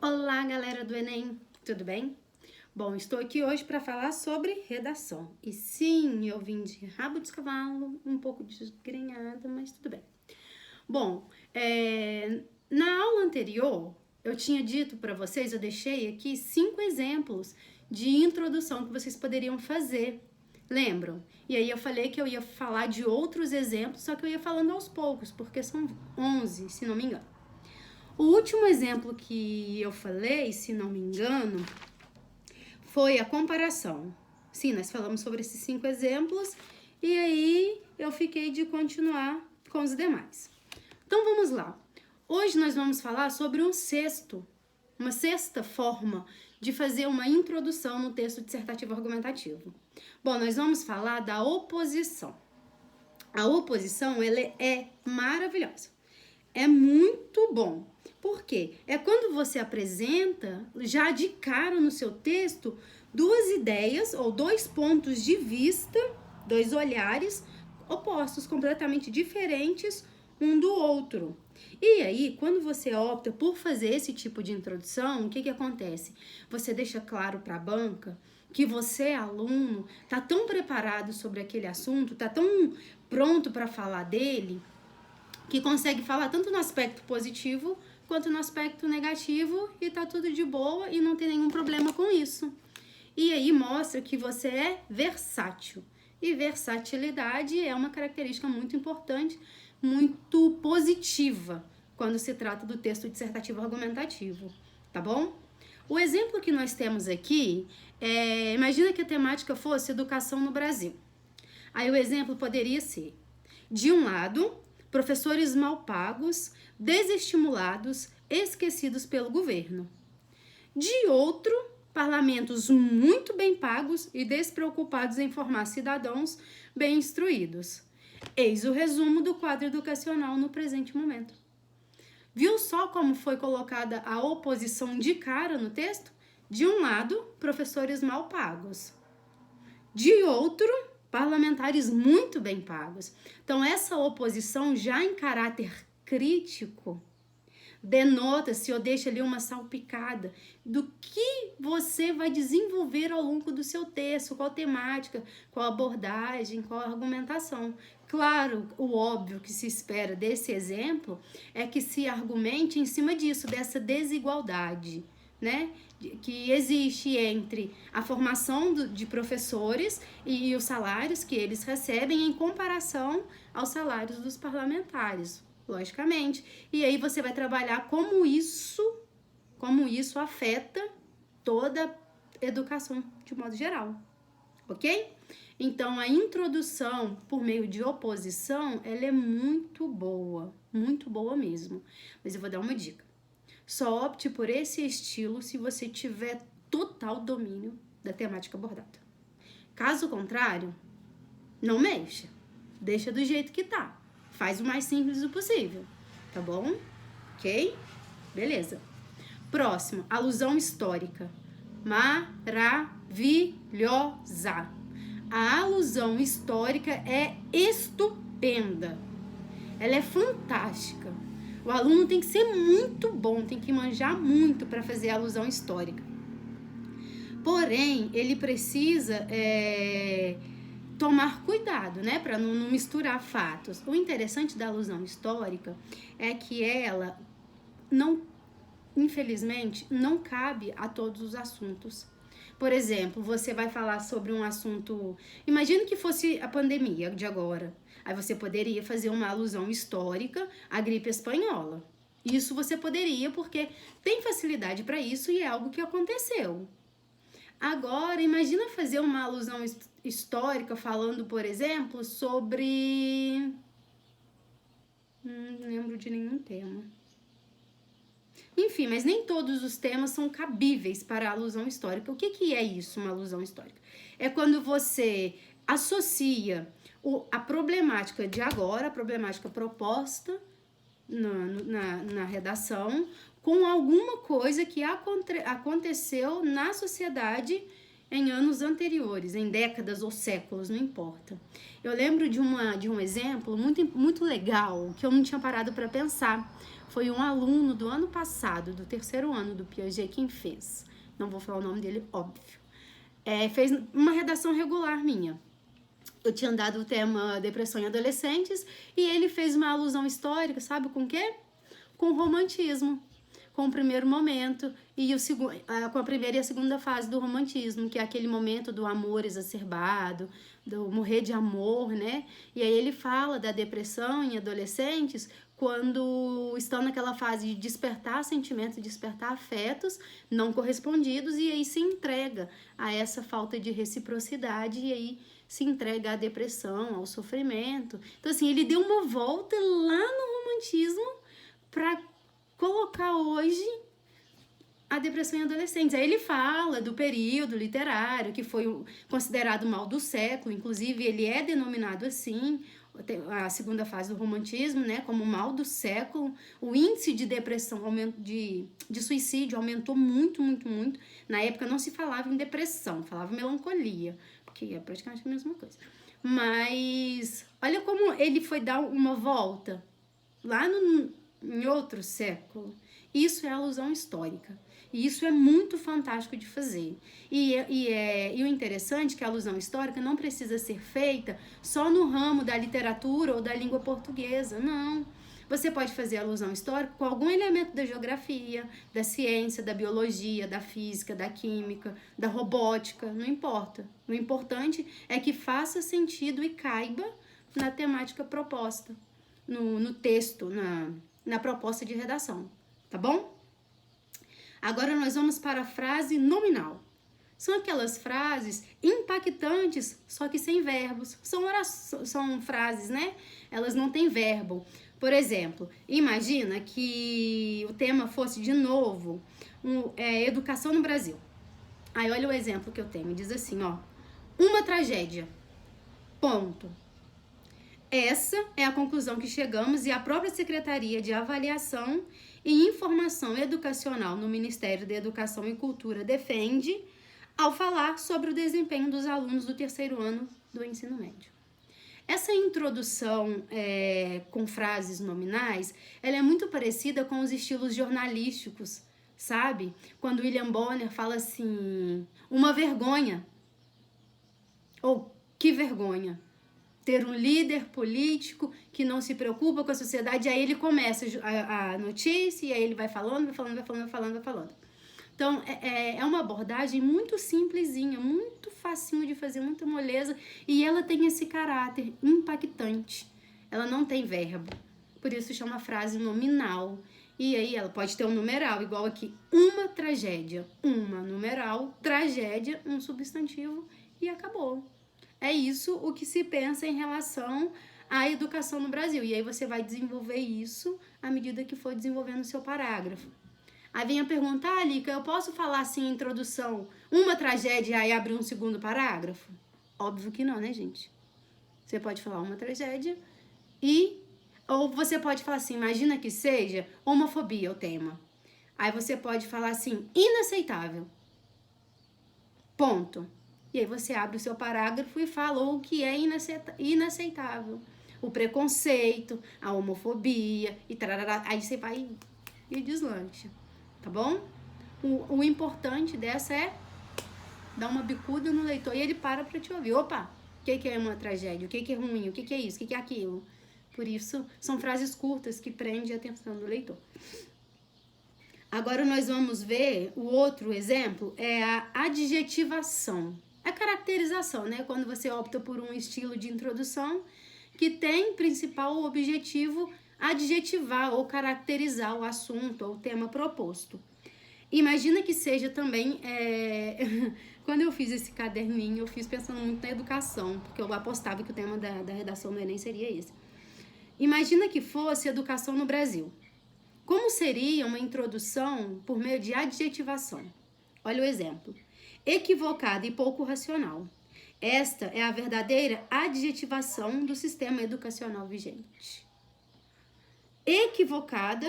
Olá, galera do Enem, tudo bem? Bom, estou aqui hoje para falar sobre redação. E sim, eu vim de rabo de cavalo, um pouco desgrenhada, mas tudo bem. Bom, na aula anterior, eu tinha dito para vocês, eu deixei aqui 5 exemplos de introdução que vocês poderiam fazer. Lembram? E aí eu falei que eu ia falar de outros exemplos, só que eu ia falando aos poucos, porque são 11, se não me engano. O último exemplo que eu falei, se não me engano, foi a comparação. Sim, nós falamos sobre esses 5 exemplos e aí eu fiquei de continuar com os demais. Então vamos lá. Hoje nós vamos falar sobre uma sexta forma de fazer uma introdução no texto dissertativo argumentativo. Bom, nós vamos falar da oposição. A oposição, ela é maravilhosa. É muito bom. Por quê? É quando você apresenta, já de cara no seu texto, duas ideias ou dois pontos de vista, dois olhares opostos, completamente diferentes um do outro. E aí, quando você opta por fazer esse tipo de introdução, o que acontece? Você deixa claro para a banca que você, aluno, está tão preparado sobre aquele assunto, está tão pronto para falar dele, que consegue falar tanto no aspecto positivo quanto no aspecto negativo e tá tudo de boa e não tem nenhum problema com isso. E aí mostra que você é versátil. E versatilidade é uma característica muito importante, muito positiva quando se trata do texto dissertativo argumentativo, tá bom? O exemplo que nós temos aqui imagina que a temática fosse educação no Brasil. Aí o exemplo poderia ser, de um lado, professores mal pagos, desestimulados, esquecidos pelo governo. De outro, parlamentos muito bem pagos e despreocupados em formar cidadãos bem instruídos. Eis o resumo do quadro educacional no presente momento. Viu só como foi colocada a oposição de cara no texto? De um lado, professores mal pagos. De outro, parlamentares muito bem pagos. Então, essa oposição já em caráter crítico denota-se ou deixa ali uma salpicada do que você vai desenvolver ao longo do seu texto, qual temática, qual abordagem, qual argumentação. Claro, o óbvio que se espera desse exemplo é que se argumente em cima disso, dessa desigualdade, né, que existe entre a formação de professores e os salários que eles recebem em comparação aos salários dos parlamentares, logicamente. E aí você vai trabalhar como isso afeta toda a educação de modo geral, ok? Então, a introdução por meio de oposição, ela é muito boa mesmo. Mas eu vou dar uma dica. Só opte por esse estilo se você tiver total domínio da temática abordada. Caso contrário, não mexa. Deixa do jeito que tá. Faz o mais simples possível, tá bom? Ok? Beleza. Próximo, alusão histórica. Maravilhosa. A alusão histórica é estupenda. Ela é fantástica. O aluno tem que ser muito bom, tem que manjar muito para fazer alusão histórica. Porém, ele precisa tomar cuidado, né, para não misturar fatos. O interessante da alusão histórica é que ela infelizmente, não cabe a todos os assuntos. Por exemplo, você vai falar sobre um assunto... Imagina que fosse a pandemia de agora. Aí você poderia fazer uma alusão histórica à gripe espanhola. Isso você poderia porque tem facilidade para isso e é algo que aconteceu. Agora, imagina fazer uma alusão histórica falando, por exemplo, sobre... Não lembro de nenhum tema. Enfim, mas nem todos os temas são cabíveis para a alusão histórica. O que é isso, uma alusão histórica? É quando você associa a problemática de agora, a problemática proposta na redação, com alguma coisa que aconteceu na sociedade em anos anteriores, em décadas ou séculos, não importa. Eu lembro de um exemplo muito legal que eu não tinha parado para pensar. Foi um aluno do ano passado, do 3º ano do Piaget, quem fez. Não vou falar o nome dele, óbvio. Fez uma redação regular minha. Eu tinha dado o tema depressão em adolescentes e ele fez uma alusão histórica, sabe com o quê? Com o romantismo, com o primeiro momento e com a primeira e a segunda fase do romantismo, que é aquele momento do amor exacerbado, do morrer de amor, né? E aí ele fala da depressão em adolescentes quando estão naquela fase de despertar sentimentos, despertar afetos não correspondidos, e aí se entrega a essa falta de reciprocidade, e aí se entrega à depressão, ao sofrimento. Então, assim, ele deu uma volta lá no romantismo para colocar hoje a depressão em adolescentes. Aí ele fala do período literário, que foi considerado o mal do século, inclusive ele é denominado assim, a segunda fase do romantismo, né, como mal do século. O índice de depressão, de suicídio aumentou muito, muito, muito. Na época não se falava em depressão, falava melancolia, que é praticamente a mesma coisa. Mas olha como ele foi dar uma volta lá em outro século. Isso é alusão histórica. E isso é muito fantástico de fazer. E o interessante é que a alusão histórica não precisa ser feita só no ramo da literatura ou da língua portuguesa, não. Você pode fazer alusão histórica com algum elemento da geografia, da ciência, da biologia, da física, da química, da robótica, não importa. O importante é que faça sentido e caiba na temática proposta, no texto, na proposta de redação, tá bom? Agora nós vamos para a frase nominal. São aquelas frases impactantes, só que sem verbos. São frases, né? Elas não têm verbo. Por exemplo, imagina que o tema fosse de novo educação no Brasil. Aí olha o exemplo que eu tenho. Diz assim, ó. Uma tragédia. Ponto. Essa é a conclusão que chegamos e a própria Secretaria de Avaliação e Informação Educacional no Ministério da Educação e Cultura defende ao falar sobre o desempenho dos alunos do 3º ano do ensino médio. Essa introdução com frases nominais, ela é muito parecida com os estilos jornalísticos, sabe? Quando William Bonner fala assim, uma vergonha, ou que vergonha. Ter um líder político que não se preocupa com a sociedade, aí ele começa a notícia, e aí ele vai falando. Então, é uma abordagem muito simplesinha, muito facinho de fazer, muita moleza, e ela tem esse caráter impactante. Ela não tem verbo, por isso chama frase nominal. E aí ela pode ter um numeral, igual aqui, uma tragédia, uma numeral, tragédia, um substantivo, e acabou. É isso o que se pensa em relação à educação no Brasil. E aí você vai desenvolver isso à medida que for desenvolvendo o seu parágrafo. Aí vem a pergunta, Lica, eu posso falar assim em introdução, uma tragédia e aí abrir um segundo parágrafo? Óbvio que não, né, gente? Você pode falar uma tragédia ou você pode falar assim, imagina que seja homofobia o tema. Aí você pode falar assim, inaceitável. Ponto. E aí você abre o seu parágrafo e fala o que é inaceitável. O preconceito, a homofobia, e tarará. Aí você vai e deslancha, tá bom? O importante dessa é dar uma bicuda no leitor e ele para te ouvir. Opa, o que é uma tragédia? O que é ruim? O que é isso? O que é aquilo? Por isso, são frases curtas que prendem a atenção do leitor. Agora nós vamos ver o outro exemplo, é a adjetivação. A caracterização, né? Quando você opta por um estilo de introdução que tem principal objetivo adjetivar ou caracterizar o assunto ou o tema proposto. Imagina que seja também... Quando eu fiz esse caderninho, eu fiz pensando muito na educação, porque eu apostava que o tema da redação do Enem seria esse. Imagina que fosse educação no Brasil. Como seria uma introdução por meio de adjetivação? Olha o exemplo. Equivocada e pouco racional. Esta é a verdadeira adjetivação do sistema educacional vigente. Equivocada